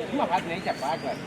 சும்மா பார்த்து நினைச்சா பார்க்கலாம்.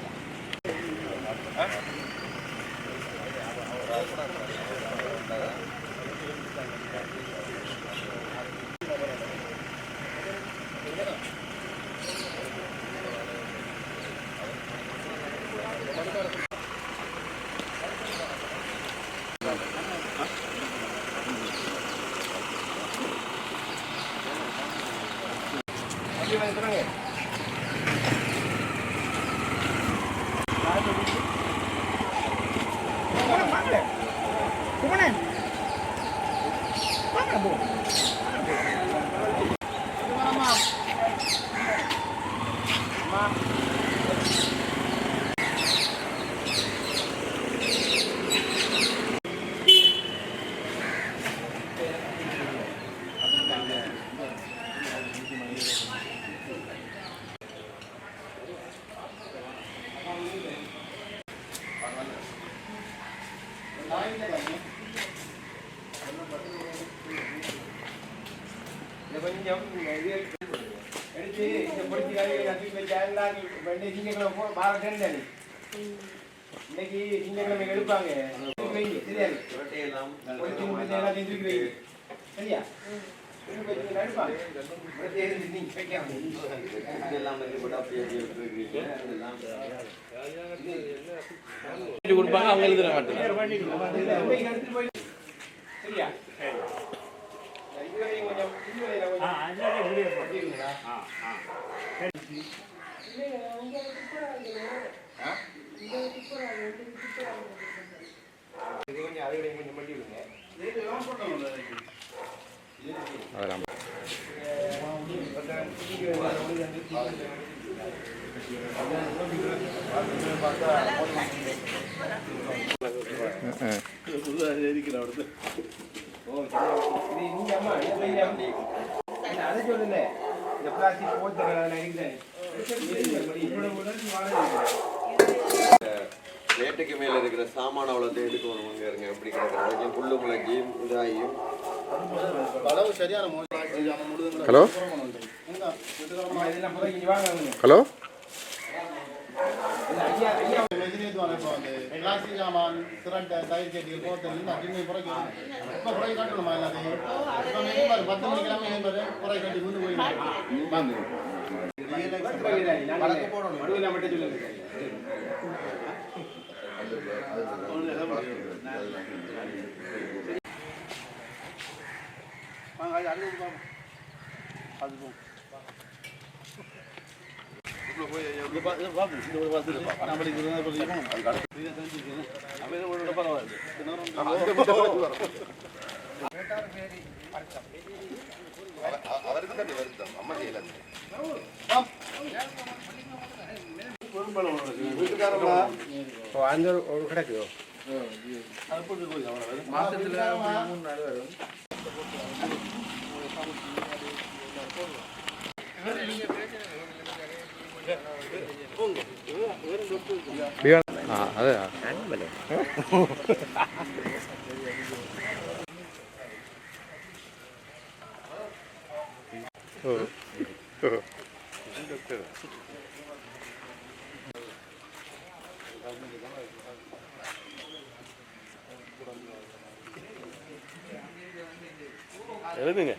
கொஞ்சம் எடுத்து இந்த பொடிச்சு திங்கக்கிழமை பாரட்டேன் இன்னைக்கு திங்கக்கிழமை எடுப்பாங்க சரியா சரியா கொடுப்பாங்க அவங்க எழுதுற மாட்டேன் சரியா அதை சொல்லுங்க இந்த பிளாஸ்டிக் ரேட்டுக்கு மேல இருக்கிற சாமான அவ்வளோ எடுக்கணும் இருங்க எப்படி கிடக்குறாங்க புல்லு முளைஞ்சியும் இதாகியும் ஹலோ ஹலோ பிளாஸ்டிக் சாமான் சிரண்டை தயிர் கட்டி போத்தல் அடிமை புறக்கி இப்போ புறக்கி காட்டணுமா எல்லாத்தையும் 10 மணிக்கெல்லாமே புறக்கி கட்டி முன்னு போய் கிடக்குதோ மாசத்துல 3 நாள் வரும். അതെ எழுதுங்க.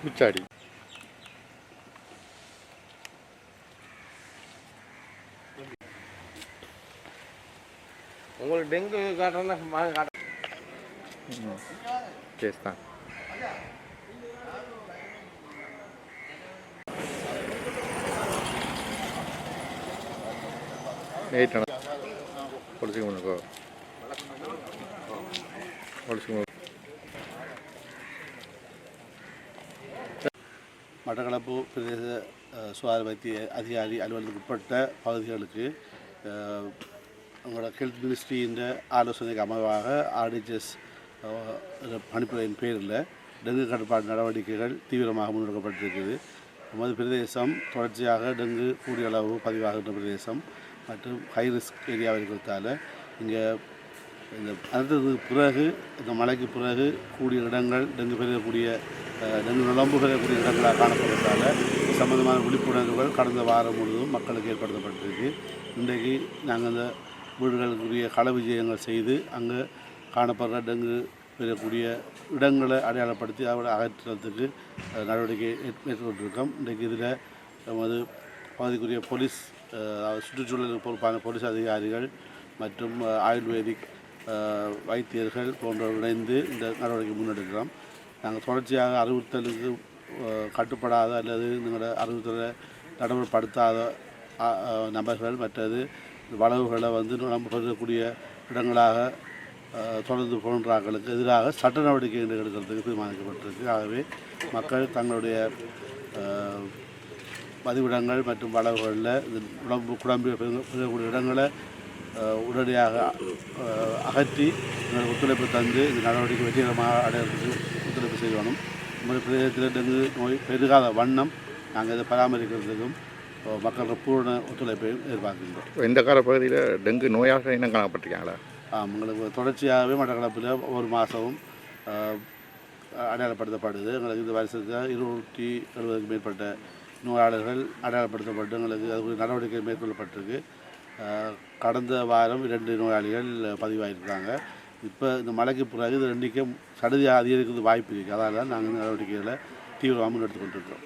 குச்சாடி உங்களுக்கு டெங்கு காட்டுறேன்னா காட்ட கேஸ் தான். పొడుచుకో పొడుచుకో மட்டக்களப்பு பிரதேச சுகாதார வைத்திய அதிகாரி அலுவலகத்துக்கு உட்பட்ட பகுதிகளுக்கு உங்களோட ஹெல்த் மினிஸ்ட்ரியின் ஆலோசனைக்கு அமைவாக ஆர்டிஜிஎஸ் பணிப்புரையின் பேரில் டெங்கு கட்டுப்பாடு நடவடிக்கைகள் தீவிரமாக முன்னெடுக்கப்பட்டிருக்குது. நமது பிரதேசம் தொடர்ச்சியாக டெங்கு கூடிய அளவு பதிவாகின்ற பிரதேசம் மற்றும் ஹை ரிஸ்க் ஏரியாவில் இருக்கிறதால இங்கே இந்த அனர்த்தத்துக்கு பிறகு இந்த மழைக்கு பிறகு கூடிய இடங்கள் டெங்கு பெறக்கூடிய டெங்கு நுழம்பு பெறக்கூடிய இடங்களாக காணப்படுவதால் சம்பந்தமான விழிப்புணர்வுகள் கடந்த வாரம் முழுவதும் மக்களுக்கு ஏற்படுத்தப்பட்டிருக்கு. இன்றைக்கு நாங்கள் அந்த வீடுகளுக்குரிய கள விஜயங்கள் செய்து அங்கே காணப்படுற டெங்கு பெறக்கூடிய இடங்களை அடையாளப்படுத்தி அவரை அகற்றுறதுக்கு நடவடிக்கை மேற்கொண்டிருக்கோம். இன்றைக்கு இதில் நமது பகுதிக்குரிய போலீஸ் சுற்றுச்சூழலுக்கு பொறுப்பான போலீஸ் அதிகாரிகள் மற்றும் ஆயுர்வேதிக் வைத்தியர்கள் போன்றவர்கள் இணைந்து இந்த நடவடிக்கை முன்னெடுக்கிறோம். நாங்கள் தொடர்ச்சியாக அறிவுறுத்தலுக்கு கட்டுப்படாத அல்லது எங்களோட அறிவுறுத்தலை நடைமுறைப்படுத்தாத நபர்கள் மற்றது வளவுகளை நம்ப பெறக்கூடிய இடங்களாக தொடர்ந்து போன்றாக்களுக்கு எதிராக சட்ட நடவடிக்கை எடுக்கிறதுக்கு தீர்மானிக்கப்பட்டிருக்கு. ஆகவே மக்கள் தங்களுடைய பதிவிடங்கள் மற்றும் வளவுகளில் இந்த குழம்பு பெறக்கூடிய இடங்களை உடனடியாக அகற்றி ஒத்துழைப்பு தந்து இந்த நடவடிக்கை வெற்றிகரமாக அடையிறதுக்கு ஒத்துழைப்பு செய்யணும். நமது பிரதேசத்தில் டெங்கு நோய் பெருகாத வண்ணம் நாங்கள் இதை பராமரிக்கிறதுக்கும் மக்களோட பூர்ண ஒத்துழைப்பையும் எதிர்பார்க்கின்றோம். இந்த காலப்பகுதியில் டெங்கு நோயாக இனம் காணப்பட்டிருக்காங்களா? எங்களுக்கு தொடர்ச்சியாகவே மட்டக்களப்பில் ஒரு மாதமும் அடையாளப்படுத்தப்படுது. எங்களுக்கு இந்த வருஷத்துக்கு 270க்கு மேற்பட்ட நோயாளர்கள் அடையாளப்படுத்தப்பட்டு எங்களுக்கு அதுக்கு நடவடிக்கை மேற்கொள்ளப்பட்டிருக்கு. கடந்த வாரம் 2 நோயாளிகள் பதிவாகியிருக்காங்க. இப்போ இந்த மழைக்கு பிறகு இது எண்ணிக்கை சடுதியாக அதிகரிக்கிறது வாய்ப்பு இருக்குது. அதனால் தான் நாங்கள் இந்த நடவடிக்கைகளை தீவிரமாக முன்னெடுத்து கொண்டிருக்கிறோம்.